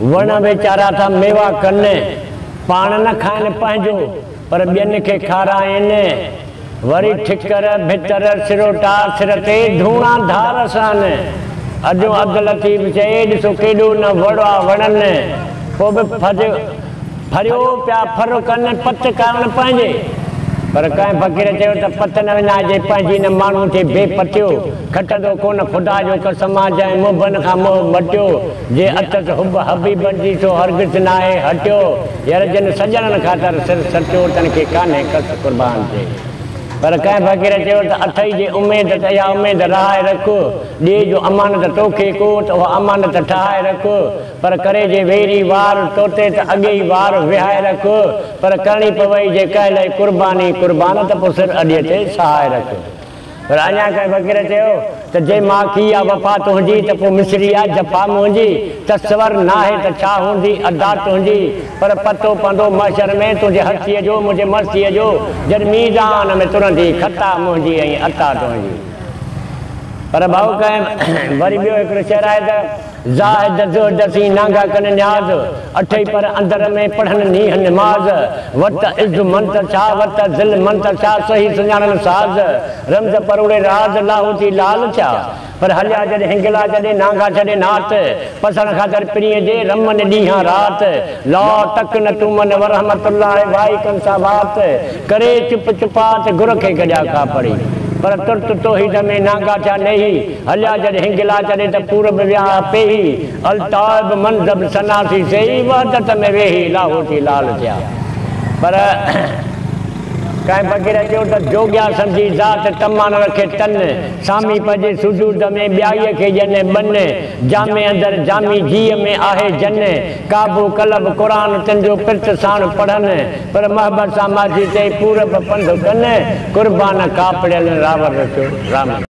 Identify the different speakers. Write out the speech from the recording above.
Speaker 1: वण वेचारा था मेवा कनि पाण न खाइनि पंहिंजो पर ॿियनि खे खाराइनि। वरी ठिकर भितर सिरोटा सिर ते धूणा धार सान। अॼु अधु लतीफ़ चए ॾिसो केॾो न वड़ा वणनि पोइ बि फरियो पिया फर कनि पत करणु पंहिंजे। पर कंहिं फ़क़ीर चयो त पत न विञाइजे पंहिंजी न माण्हू थे बेपतियो खटंदो कोन ख़ुदा जो कसम जंहिं मुंहं खां मुंहुं मटियो जे अथसि हुब हबीबनि जी सो हरगिज़ न आहे हटियो। यार जिन सॼणनि ख़ातिर सिर सचो तन खे कान्हे कस क़ुर्बान थिए। पर कंहिं फ़क़ीर चयो त अथई जे उमेद त इहा उमेद रहाए रख ॾिए जो अमानत तोखे को त उहा अमानत ठाहे रख। पर करे जे वेरी वार तोते त अॻे ई वार विहाए रख। पर करणी पवई जे कहिड़े क़ुर्बानी क़ुर्बान त पोइ सिर अॾीअ ते सहाए रख। पर अञा कंहिं फ़क़ीर चयो त जे माखी आहे वफ़ा तुंहिंजी त पोइ मिसरी आहे जफ़ा मुंहिंजी। तस्वर नाहे त छा हूंदी अदा तुंहिंजी। पर पतो पवंदो महशर में तुंहिंजे हस्तीअ जो मुंहिंजे मर्सीअ जो जॾहिं मीज़ान में तुरंदी खता मुंहिंजी ऐं अता तुंहिंजी। पर भाऊ कंहिं वरी ॿियो हिकिड़ो शेर आहे त ज़ाहिद ज़ुहदसी नांगा कनि न्याज़ अठई पर अंदर में पढ़नि नीह निमाज़। वत इज़ मंतर छा वत ज़िल मंतर छा सही सुञाणनि साज़। रमज़ परोड़े राज़ लाहूती लाल छा। पर हलिया जॾहिं हिंगला जॾहिं नांगा छॾे नात पसण ख़ातिर प्रिय जे रमन ॾींहं रात। लौ तक न तुमन वरहमतुल्लाह वाई कन सा बात करे चुप चुपात गुर खे गॾिया का पड़ी। पर तुर्त तोहीद में नांगा छा नही हलिया जॾहिं हिंगला जॾहिं त पूरब विया पेही। अलताब मंज़ब सनासी सही वहदत में वेही लाहौती लाल थिया। पर कंहिं फ़क़ीर चयो त जोगिया सम्झी ज़ात तमान रखे तन सामी पंहिंजे सुजूद में ॿियाईअ खे ॼने बन। जामे अंदरि जामी जीअ में आहे जन काबू कलब क़ुरान तुंहिंजो पिर्त साण पढ़नि। पर महबत सां माजी चई पूरब पंध कनि क़ुर्बान कापड़ियल रावर रखियो राम।